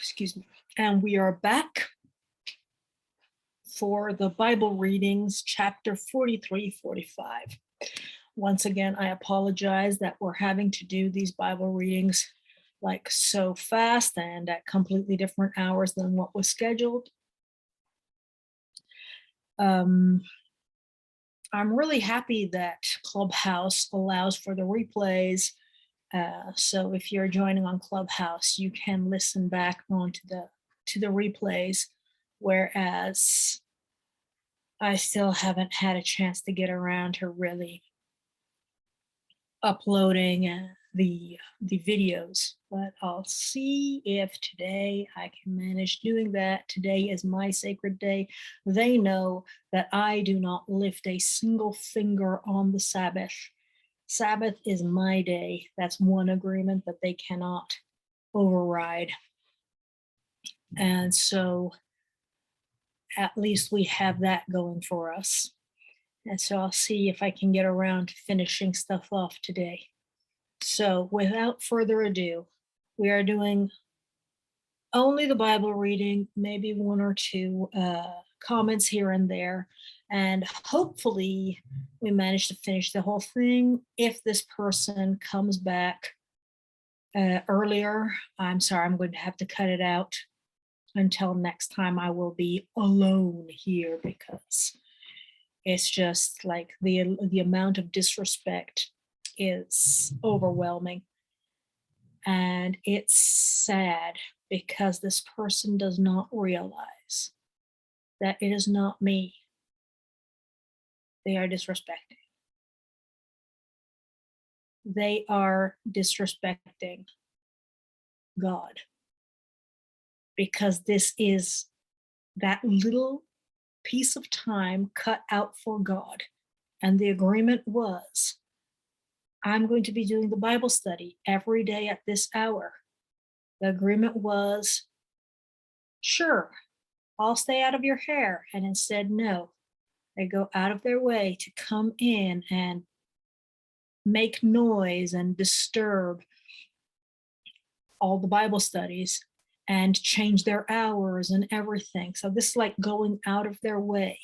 Excuse me. And we are back for the Bible readings, chapter 43, 45. Once again, I apologize that we're having to do these Bible readings like so fast and at completely different hours than what was scheduled. I'm really happy that Clubhouse allows for the replays. So if you're joining on Clubhouse, you can listen back on to the replays, whereas I still haven't had a chance to get around to really uploading the videos, but I'll see if today I can manage doing that. Today is my sacred day. They know that I do not lift a single finger on the Sabbath. Sabbath is my day. That's one agreement that they cannot override. And so at least we have that going for us. And so I'll see if I can get around to finishing stuff off today. So without further ado, we are doing only the Bible reading, maybe one or two comments here and there. And hopefully we manage to finish the whole thing. If this person comes back earlier, I'm sorry, I'm going to have to cut it out. Until next time, I will be alone here because it's just like the amount of disrespect is overwhelming. And it's sad because this person does not realize that it is not me they are disrespecting. They are disrespecting God, because this is that little piece of time cut out for God. And the agreement was, I'm going to be doing the Bible study every day at this hour. The agreement was, sure, I'll stay out of your hair. And instead, no, they go out of their way to come in and make noise and disturb all the Bible studies and change their hours and everything. So this is like going out of their way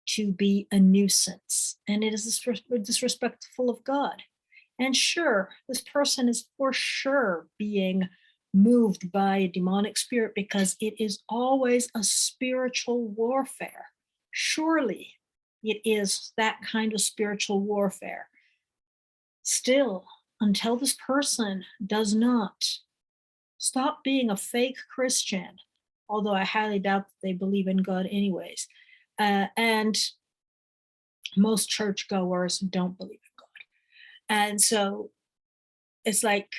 to be a nuisance. And it is disrespectful of God. And sure, this person is for sure being moved by a demonic spirit, because it is always a spiritual warfare. Surely it is that kind of spiritual warfare. Still, until this person does not stop being a fake Christian, although I highly doubt that they believe in God anyways. And most churchgoers don't believe in God. And so it's like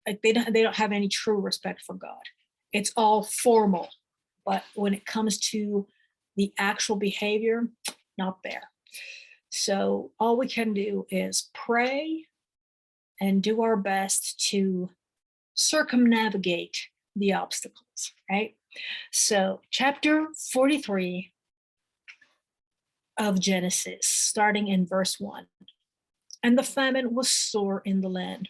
they don't have any true respect for God. It's all formal, but when it comes to the actual behavior, not there. So all we can do is pray and do our best to circumnavigate the obstacles, right? So chapter 43 of Genesis, starting in verse 1. And the famine was sore in the land.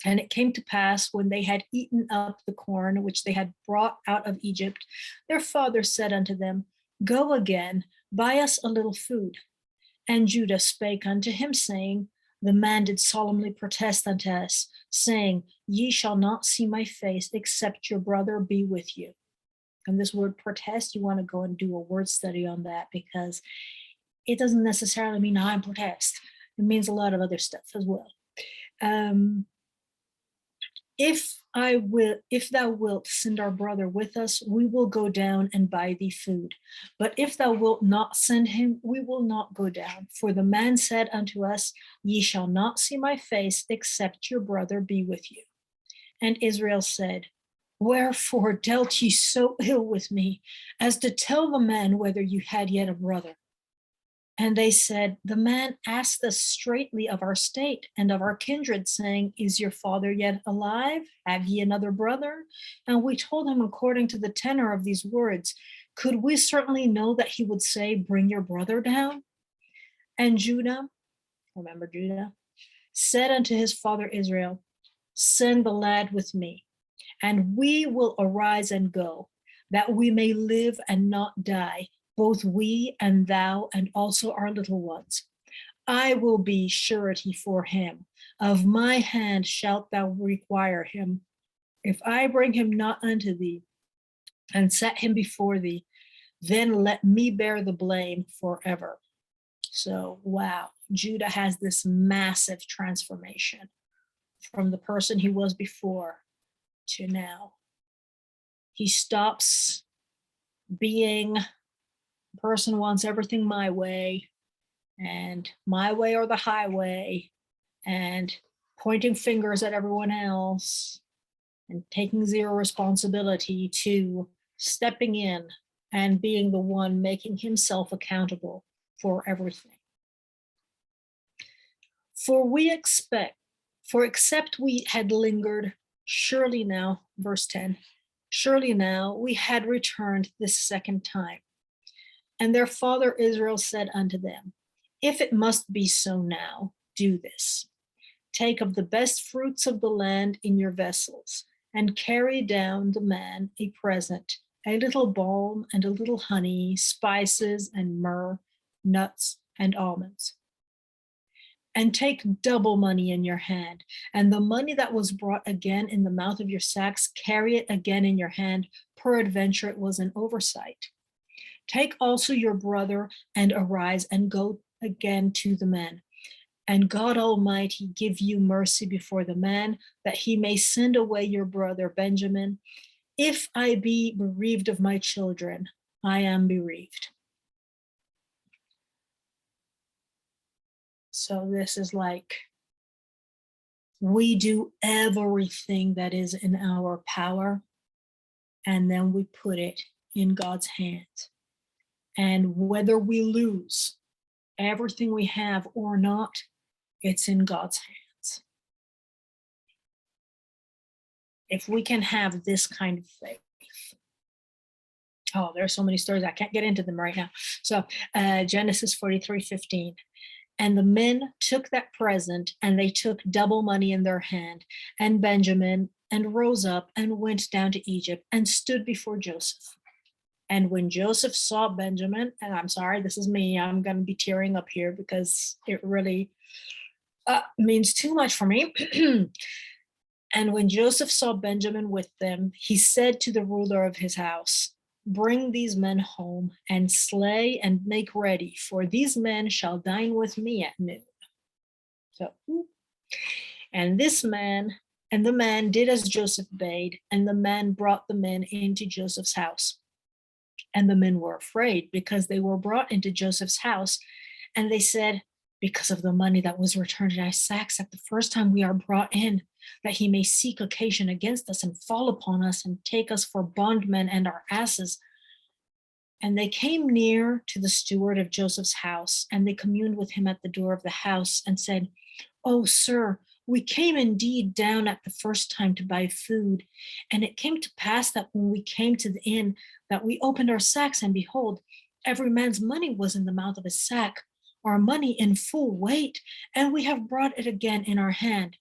And it came to pass, when they had eaten up the corn which they had brought out of Egypt, their father said unto them, Go again, buy us a little food. And Judah spake unto him, saying, The man did solemnly protest unto us, saying, Ye shall not see my face, except your brother be with you. And this word protest, you want to go and do a word study on that, because it doesn't necessarily mean I'm protest. It means a lot of other stuff as well. If thou wilt send our brother with us, we will go down and buy thee food. But if thou wilt not send him, we will not go down. For the man said unto us, Ye shall not see my face, except your brother be with you. And Israel said, Wherefore dealt ye so ill with me, as to tell the man whether you had yet a brother? And they said, The man asked us straitly of our state and of our kindred, saying, Is your father yet alive? Have ye another brother? And we told him according to the tenor of these words. Could we certainly know that he would say, Bring your brother down? And Judah, remember Judah, said unto his father Israel, Send the lad with me, And we will arise and go, that we may live and not die, both we and thou, and also our little ones. I will be surety for him. Of my hand shalt thou require him. If I bring him not unto thee, and set him before thee, then let me bear the blame forever. So, wow, Judah has this massive transformation from the person he was before to now. He stops being the person who wants everything my way, and my way or the highway, and pointing fingers at everyone else and taking zero responsibility, to stepping in and being the one making himself accountable for everything. For except we had lingered, surely now, verse 10, surely now we had returned this second time. And their father Israel said unto them, if it must be so now, do this. Take of the best fruits of the land in your vessels, and carry down the man a present, a little balm and a little honey, spices and myrrh, nuts and almonds. And take double money in your hand, and the money that was brought again in the mouth of your sacks, carry it again in your hand, peradventure it was an oversight. Take also your brother, and arise and go again to the men. And God Almighty give you mercy before the man, that he may send away your brother Benjamin. If I be bereaved of my children, I am bereaved. So this is like, we do everything that is in our power, and then we put it in God's hands. And whether we lose everything we have or not, it's in God's hands. If we can have this kind of faith. Oh, there's so many stories. I can't get into them right now. So Genesis 43:15. And the men took that present, and they took double money in their hand, and Benjamin, and rose up and went down to Egypt and stood before Joseph. And when Joseph saw Benjamin, and I'm sorry, this is me, I'm going to be tearing up here because it really means too much for me. And when Joseph saw Benjamin with them, he said to the ruler of his house, bring these men home and slay and make ready, for these men shall dine with me at noon. So, and the man did as Joseph bade, and the man brought the men into Joseph's house. And the men were afraid, because they were brought into Joseph's house, and they said, because of the money that was returned in our sacks at the first time we are brought in, that he may seek occasion against us and fall upon us and take us for bondmen and our asses. And they came near to the steward of Joseph's house, and they communed with him at the door of the house and said, oh, sir, we came indeed down at the first time to buy food. And it came to pass that when we came to the inn, that we opened our sacks, and behold, every man's money was in the mouth of his sack, our money in full weight, and we have brought it again in our hand.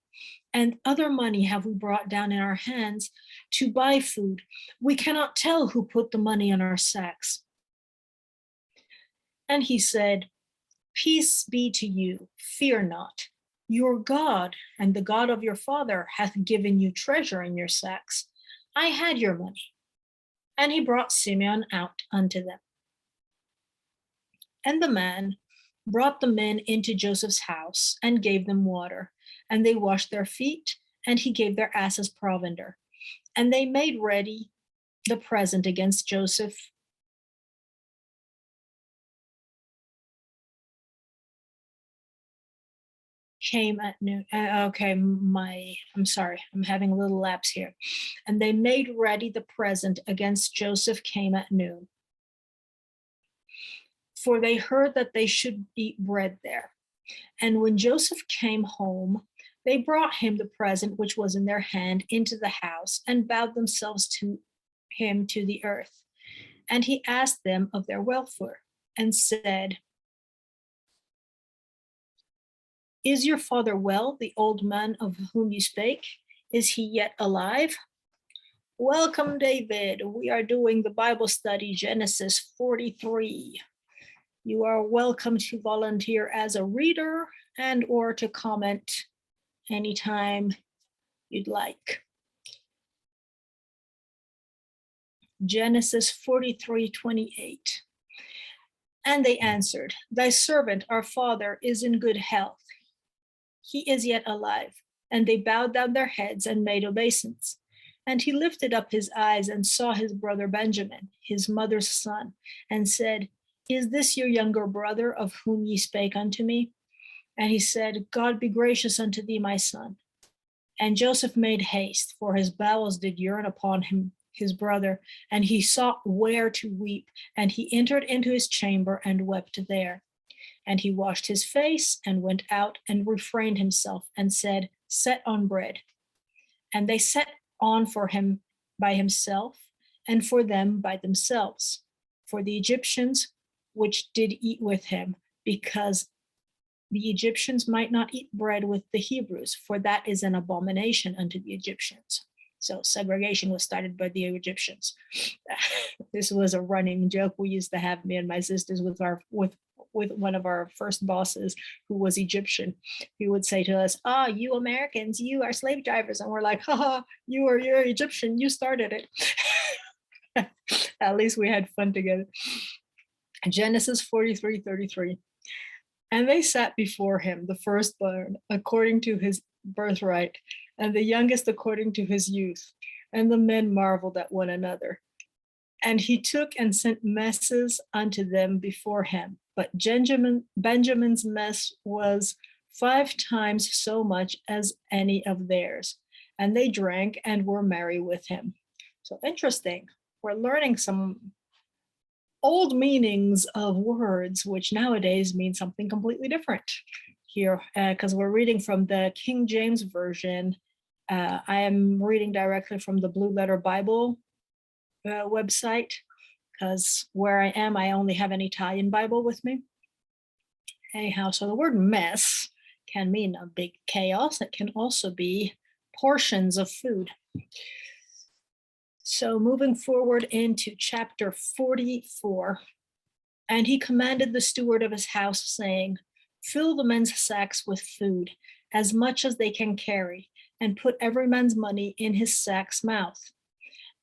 And other money have we brought down in our hands to buy food. We cannot tell who put the money in our sacks. And he said, peace be to you, fear not. Your God and the God of your father hath given you treasure in your sacks. I had your money. And he brought Simeon out unto them. And the man brought the men into Joseph's house and gave them water, and they washed their feet, and he gave their asses provender. And they made ready the present against Joseph. Came at noon. I'm sorry, I'm having a little lapse here. And they made ready the present against Joseph came at noon. For they heard that they should eat bread there. And when Joseph came home, they brought him the present which was in their hand into the house, and bowed themselves to him to the earth. And he asked them of their welfare, and said, is your father well, the old man of whom you spake? Is he yet alive? Welcome, David. We are doing the Bible study, Genesis 43. You are welcome to volunteer as a reader and or to comment anytime you'd like. Genesis 43:28. And they answered, Thy servant, our father, is in good health. He is yet alive. And they bowed down their heads and made obeisance. And he lifted up his eyes and saw his brother Benjamin, his mother's son, and said, Is this your younger brother of whom ye spake unto me? And he said, God be gracious unto thee, my son. And Joseph made haste, for his bowels did yearn upon him, his brother, and he sought where to weep. And he entered into his chamber and wept there. And he washed his face and went out and refrained himself and said, Set on bread. And they set on for him by himself, and for them by themselves, for the Egyptians which did eat with him, because the Egyptians might not eat bread with the Hebrews, for that is an abomination unto the Egyptians. So segregation was started by the Egyptians. This was a running joke we used to have, me and my sisters, with one of our first bosses who was Egyptian. He would say to us, you Americans, you are slave drivers. And we're like, haha, you're Egyptian, you started it. At least we had fun together. Genesis 43:33. And they sat before him, the firstborn, according to his birthright, and the youngest according to his youth. And the men marveled at one another. And he took and sent messes unto them before him. But Benjamin's mess was 5 times so much as any of theirs. And they drank and were merry with him. So interesting. We're learning some old meanings of words, which nowadays mean something completely different here, because we're reading from the King James Version. I am reading directly from the Blue Letter Bible website, because where I am, I only have an Italian Bible with me. Anyhow, so the word mess can mean a big chaos. It can also be portions of food. So moving forward into chapter 44, and he commanded the steward of his house, saying, Fill the men's sacks with food, as much as they can carry, and put every man's money in his sack's mouth.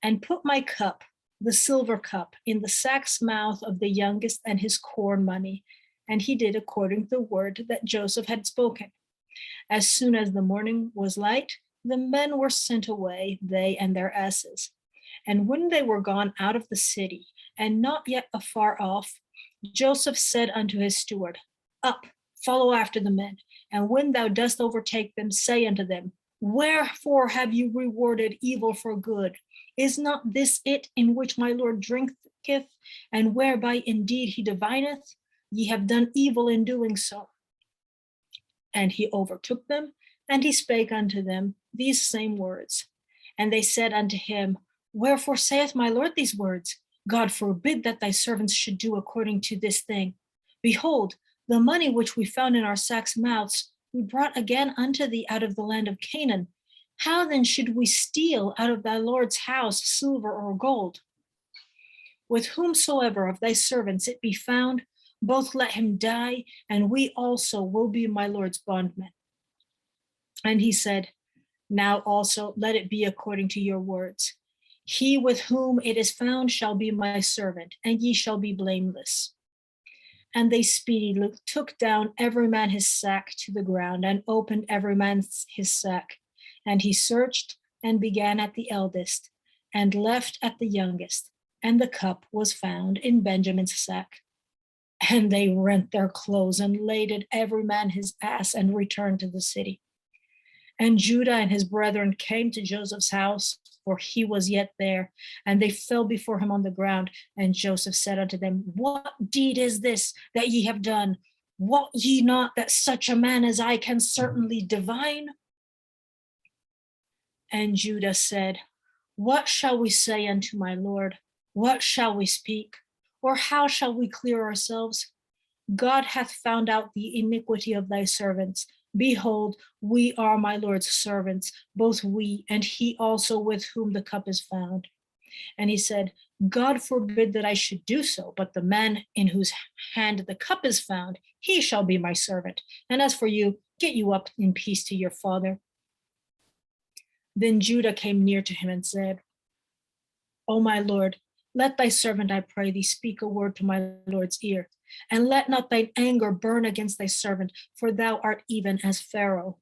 And put my cup, the silver cup, in the sack's mouth of the youngest and his corn money. And he did according to the word that Joseph had spoken. As soon as the morning was light, the men were sent away, they and their asses. And when they were gone out of the city, and not yet afar off, Joseph said unto his steward, Up, follow after the men, and when thou dost overtake them, say unto them, Wherefore have you rewarded evil for good? Is not this it in which my Lord drinketh, and whereby indeed he divineth? Ye have done evil in doing so. And he overtook them, and he spake unto them these same words. And they said unto him, Wherefore saith my Lord these words? God forbid that thy servants should do according to this thing. Behold, the money which we found in our sacks' mouths, we brought again unto thee out of the land of Canaan. How then should we steal out of thy Lord's house silver or gold? With whomsoever of thy servants it be found, both let him die, and we also will be my Lord's bondmen. And he said, Now also let it be according to your words. He with whom it is found shall be my servant, and ye shall be blameless. And they speedily took down every man his sack to the ground, and opened every man his sack. And he searched, and began at the eldest, and left at the youngest. And the cup was found in Benjamin's sack. And they rent their clothes, and laded every man his ass, and returned to the city. And Judah and his brethren came to Joseph's house, for he was yet there, and they fell before him on the ground. And Joseph said unto them, What deed is this that ye have done? Wot ye not that such a man as I can certainly divine? And Judah said, What shall we say unto my Lord? What shall we speak? Or how shall we clear ourselves? God hath found out the iniquity of thy servants, Behold, we are my Lord's servants, both we and he also with whom the cup is found. And he said, God forbid that I should do so, but the man in whose hand the cup is found, he shall be my servant. And as for you, get you up in peace to your father. Then Judah came near to him and said, O my Lord, let thy servant, I pray thee, speak a word to my Lord's ear. And let not thine anger burn against thy servant, for thou art even as Pharaoh.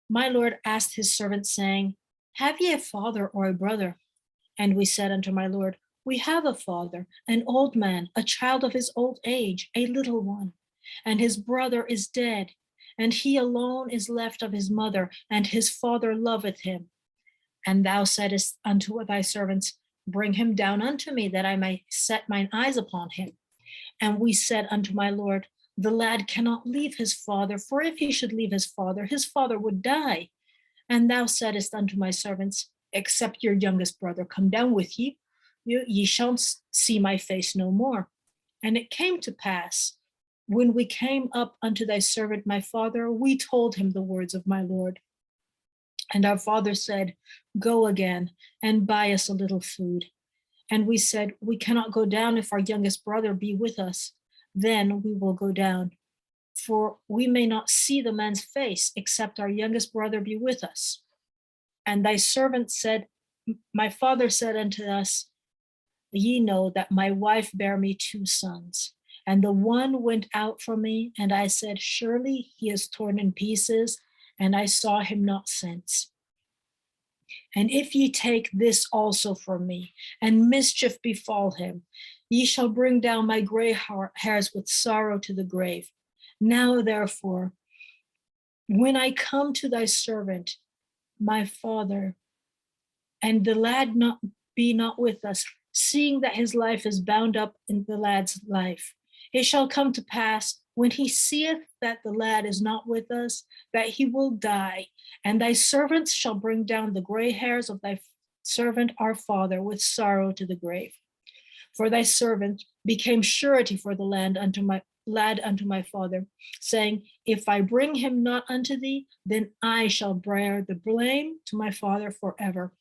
My Lord asked his servant, saying, Have ye a father or a brother? And we said unto my Lord, We have a father, an old man, a child of his old age, a little one. And his brother is dead, and he alone is left of his mother, and his father loveth him. And thou saidst unto thy servants, Bring him down unto me, that I may set mine eyes upon him. And we said unto my Lord, The lad cannot leave his father, for if he should leave his father would die. And thou saidst unto my servants, Except your youngest brother come down with ye, ye shall see my face no more. And it came to pass, when we came up unto thy servant my father, we told him the words of my Lord. And our father said, Go again and buy us a little food. And we said, We cannot go down if our youngest brother be with us. Then we will go down. For we may not see the man's face, except our youngest brother be with us. And thy servant said, My father said unto us, Ye know that my wife bare me 2 sons. And the one went out from me, and I said, Surely he is torn in pieces, and I saw him not since. And if ye take this also from me, and mischief befall him, ye shall bring down my gray hairs with sorrow to the grave. Now therefore, when I come to thy servant, my father, and the lad be not with us, seeing that his life is bound up in the lad's life, it shall come to pass, when he seeth that the lad is not with us, that he will die, and thy servants shall bring down the gray hairs of thy servant our father with sorrow to the grave. For thy servant became surety for the lad unto my father, saying, If I bring him not unto thee, then I shall bear the blame to my father forever.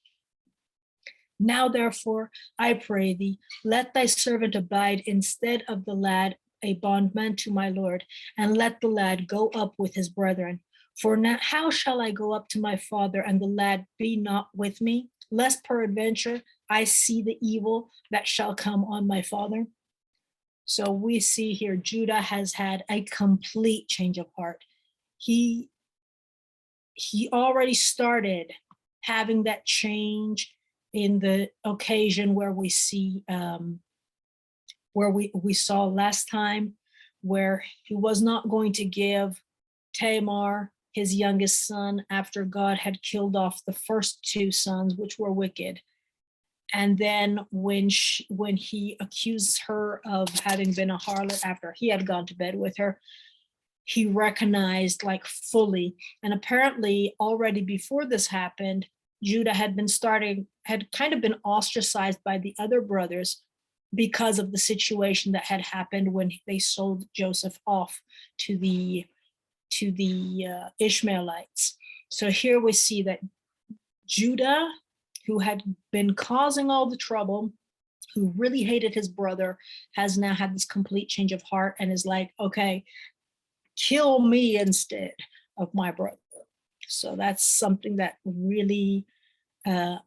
Now therefore, I pray thee, let thy servant abide instead of the lad, a bondman to my Lord, and let the lad go up with his brethren. For now, how shall I go up to my father, and the lad be not with me, lest peradventure I see the evil that shall come on my father? So we see here Judah has had a complete change of heart. He already started having that change in the occasion where we see where we saw last time, where he was not going to give Tamar his youngest son after God had killed off the first 2 sons, which were wicked. And then when he accused her of having been a harlot after he had gone to bed with her, he recognized like fully. And apparently already before this happened, Judah had kind of been ostracized by the other brothers because of the situation that had happened when they sold Joseph off to the Ishmaelites. So here we see that Judah, who had been causing all the trouble, who really hated his brother, has now had this complete change of heart and is like, okay, kill me instead of my brother. So that's something that really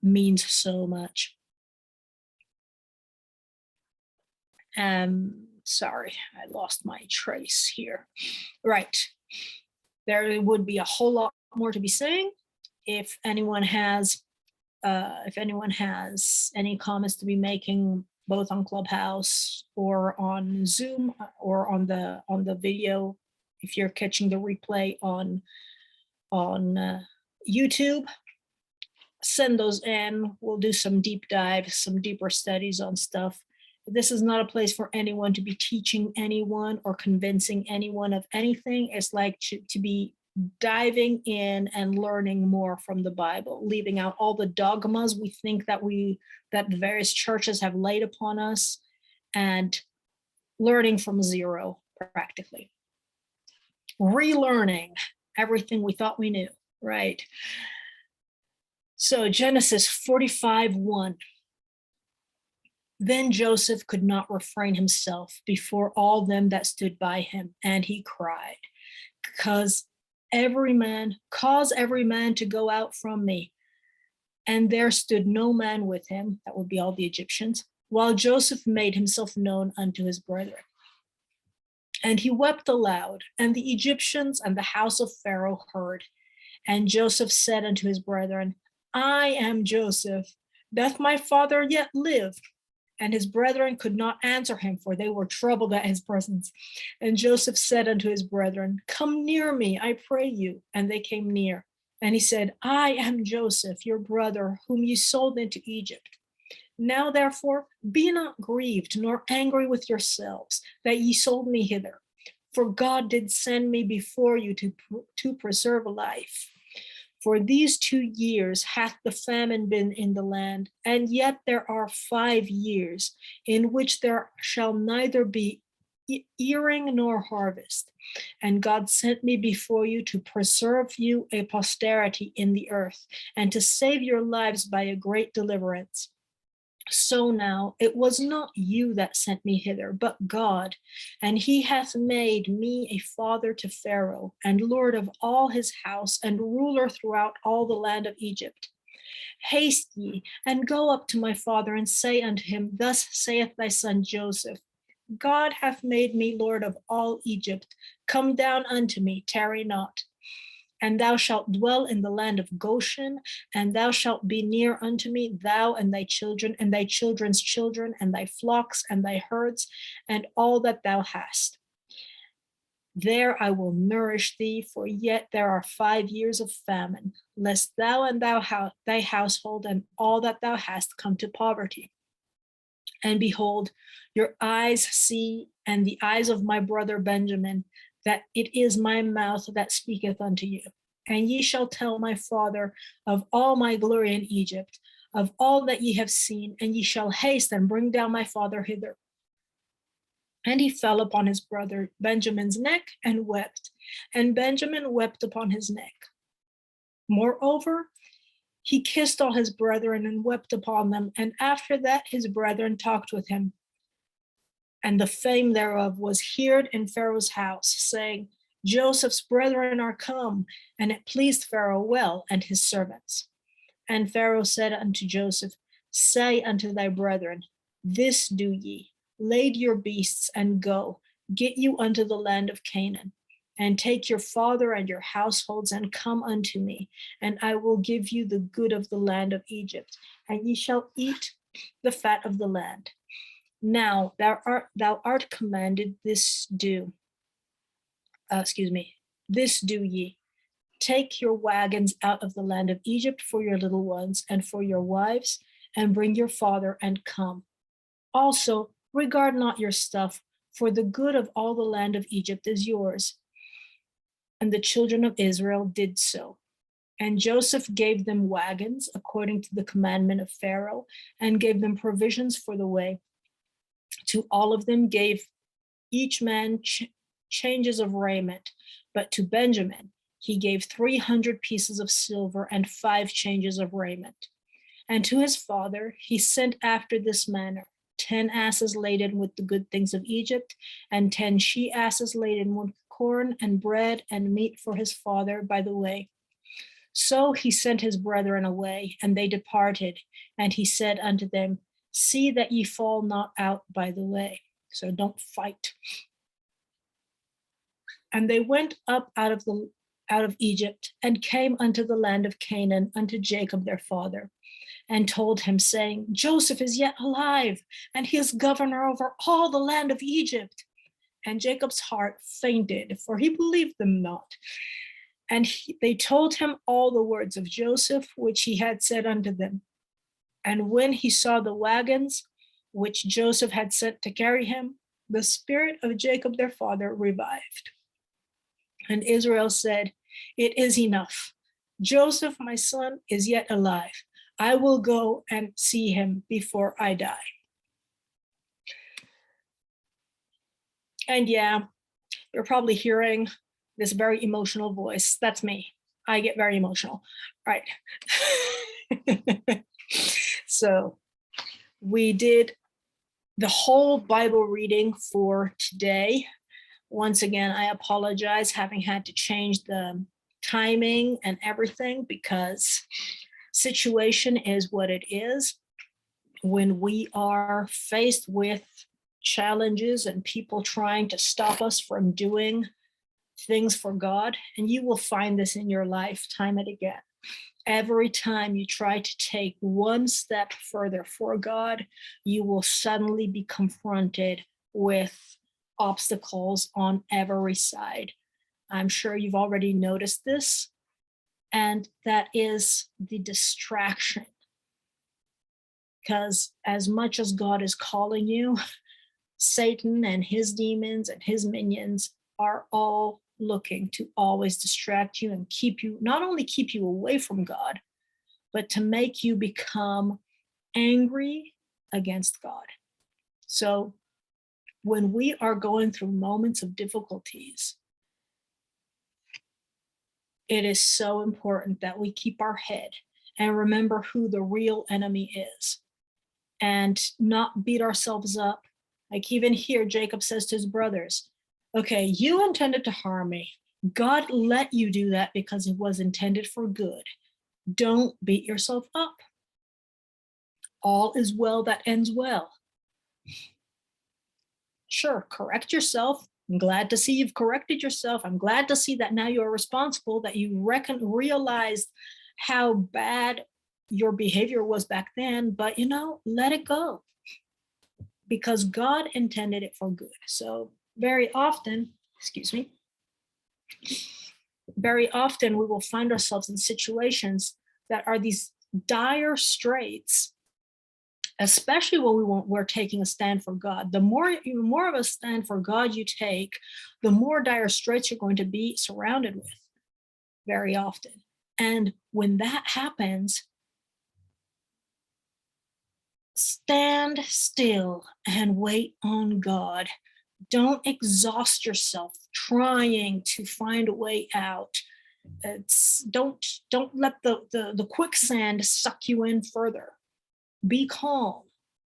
means so much. Sorry, I lost my trace here. Right. There would be a whole lot more to be saying. If anyone has any comments to be making, both on Clubhouse or on Zoom or on the video, if you're catching the replay on YouTube, send those in. We'll do some deep dives, some deeper studies on stuff. This is not a place for anyone to be teaching anyone or convincing anyone of anything. It's like to be diving in and learning more from the Bible, leaving out all the dogmas we think that the various churches have laid upon us, and learning from zero practically. Relearning everything we thought we knew, right? So Genesis 45:1. Then Joseph could not refrain himself before all them that stood by him, and he cried, cause every man to go out from me. And there stood no man with him, that would be all the Egyptians, while Joseph made himself known unto his brethren. And he wept aloud, and the Egyptians and the house of Pharaoh heard. And Joseph said unto his brethren, I am Joseph. Doth my father yet live? And his brethren could not answer him, for they were troubled at his presence. And Joseph said unto his brethren, Come near me, I pray you. And they came near. And he said, I am Joseph, your brother, whom ye sold into Egypt. Now therefore be not grieved, nor angry with yourselves, that ye sold me hither. For God did send me before you to preserve life. For these 2 years hath the famine been in the land, and yet there are 5 years in which there shall neither be earing nor harvest. And God sent me before you to preserve you a posterity in the earth, and to save your lives by a great deliverance. So now it was not you that sent me hither, but God, and he hath made me a father to Pharaoh, and lord of all his house, and ruler throughout all the land of Egypt. Haste ye, and go up to my father, and say unto him, Thus saith thy son Joseph, God hath made me lord of all Egypt. Come down unto me, tarry not. And thou shalt dwell in the land of Goshen, and thou shalt be near unto me, thou and thy children, and thy children's children, and thy flocks, and thy herds, and all that thou hast. There I will nourish thee, for yet there are 5 years of famine, lest thou and thy household and all that thou hast come to poverty. And behold, your eyes see, and the eyes of my brother Benjamin, that it is my mouth that speaketh unto you. And ye shall tell my father of all my glory in Egypt, of all that ye have seen, and ye shall haste and bring down my father hither. And he fell upon his brother Benjamin's neck and wept, and Benjamin wept upon his neck. Moreover, he kissed all his brethren and wept upon them, and after that his brethren talked with him. And the fame thereof was heard in Pharaoh's house, saying, Joseph's brethren are come, and it pleased Pharaoh well, and his servants. And Pharaoh said unto Joseph, Say unto thy brethren, This do ye, lade your beasts, and go, get you unto the land of Canaan, and take your father and your households, and come unto me, and I will give you the good of the land of Egypt, and ye shall eat the fat of the land. Now thou art commanded, this do ye. Take your wagons out of the land of Egypt for your little ones and for your wives, and bring your father and come. Also, regard not your stuff, for the good of all the land of Egypt is yours. And the children of Israel did so. And Joseph gave them wagons according to the commandment of Pharaoh, and gave them provisions for the way. To all of them gave each man changes of raiment, but to Benjamin he gave 300 pieces of silver and 5 changes of raiment. And to his father he sent after this manner: 10 asses laden with the good things of Egypt, and 10 she-asses laden with corn and bread and meat for his father by the way. So he sent his brethren away, and they departed. And he said unto them, See that ye fall not out by the way. So don't fight. And they went up out of Egypt, and came unto the land of Canaan, unto Jacob their father, and told him, saying, Joseph is yet alive, and he is governor over all the land of Egypt. And Jacob's heart fainted, for he believed them not. And they told him all the words of Joseph, which he had said unto them. And when he saw the wagons, which Joseph had sent to carry him, the spirit of Jacob their father revived. And Israel said, It is enough. Joseph, my son, is yet alive. I will go and see him before I die. And yeah, you're probably hearing this very emotional voice. That's me. I get very emotional. Right. So we did the whole Bible reading for today. Once again, I apologize having had to change the timing and everything because situation is what it is. When we are faced with challenges and people trying to stop us from doing things for God, and you will find this in your life time and again. Every time you try to take one step further for God, you will suddenly be confronted with obstacles on every side. I'm sure you've already noticed this, and that is the distraction. Because as much as God is calling you, Satan and his demons and his minions are all looking to always distract you and keep you, not only keep you away from God, but to make you become angry against God. So when we are going through moments of difficulties, it is so important that we keep our head and remember who the real enemy is and not beat ourselves up. Like even here, Jacob says to his brothers, okay, you intended to harm me. God let you do that because it was intended for good. Don't beat yourself up. All is well that ends well. Sure, correct yourself. I'm glad to see you've corrected yourself. I'm glad to see that now you're responsible, that you realized how bad your behavior was back then, but let it go because God intended it for good. So very often, very often we will find ourselves in situations that are these dire straits, especially when we're taking a stand for God. The more of a stand for God you take, the more dire straits you're going to be surrounded with very often. And when that happens, stand still and wait on God. Don't exhaust yourself trying to find a way out. Don't let the quicksand suck you in further. Be calm.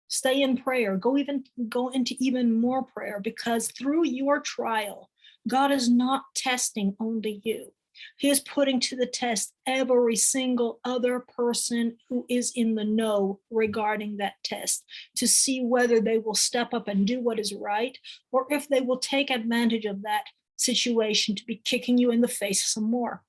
Stay in prayer. Go into even more prayer, because through your trial, God is not testing only you. He is putting to the test every single other person who is in the know regarding that test, to see whether they will step up and do what is right, or if they will take advantage of that situation to be kicking you in the face some more.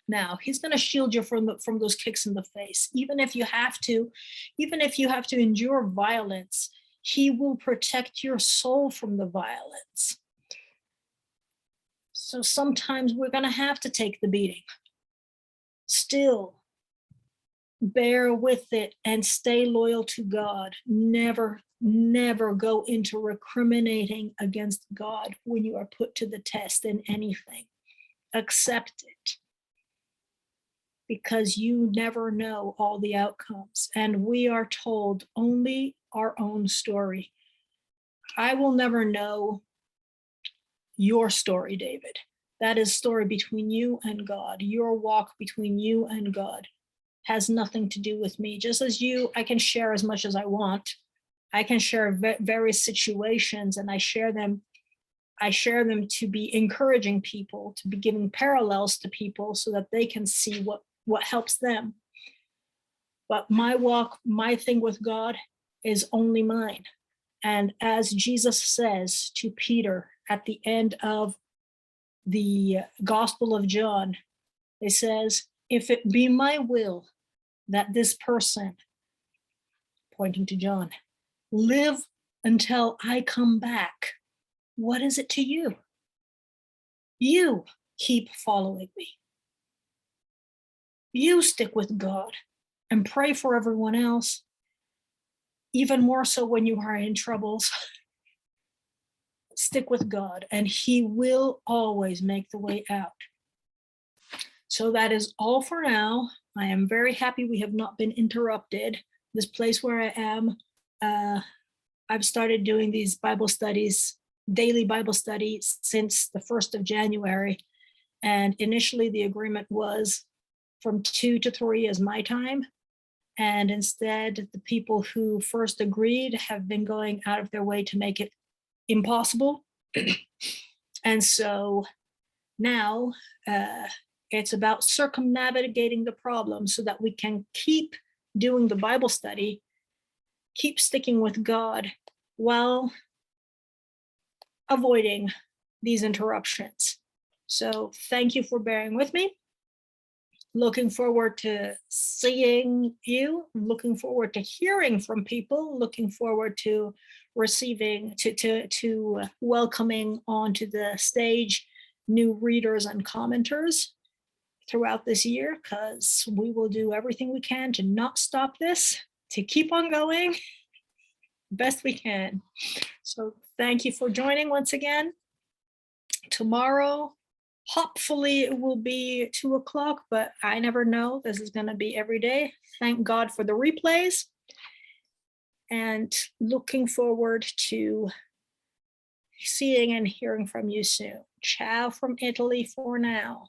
Now, he's going to shield you from those kicks in the face. Even if you have to endure violence, he will protect your soul from the violence. So sometimes we're going to have to take the beating. Still, bear with it and stay loyal to God. Never go into recriminating against God when you are put to the test in anything. Accept it, because you never know all the outcomes, and we are told only our own story. I will never know your story, David. That is story between you and God. Your walk between you and God has nothing to do with me. Just as I can share as much as I want. I can share various situations, and I share them to be encouraging people, to be giving parallels to people so that they can see what helps them. But my walk, my thing with God is only mine. And as Jesus says to Peter at the end of the Gospel of John, he says, if it be my will that this person, pointing to John, live until I come back, what is it to you? You keep following me. You stick with God and pray for everyone else, even more so when you are in troubles. Stick with God, and he will always make the way out. So that is all for now. I am very happy we have not been interrupted. This place where I am, I've started doing these Bible studies daily Bible study since the 1st of January. And initially, the agreement was from 2 to 3 is my time. And instead, the people who first agreed have been going out of their way to make it impossible. And so now it's about circumnavigating the problem so that we can keep doing the Bible study, keep sticking with God while avoiding these interruptions. So thank you for bearing with me. Looking forward to seeing you, looking forward to hearing from people, looking forward to receiving, to welcoming onto the stage new readers and commenters throughout this year, because we will do everything we can to not stop this, to keep on going best we can. So thank you for joining once again. Tomorrow, hopefully it will be 2:00, but I never know. This is going to be every day. Thank God for the replays. And looking forward to seeing and hearing from you soon. Ciao from Italy for now.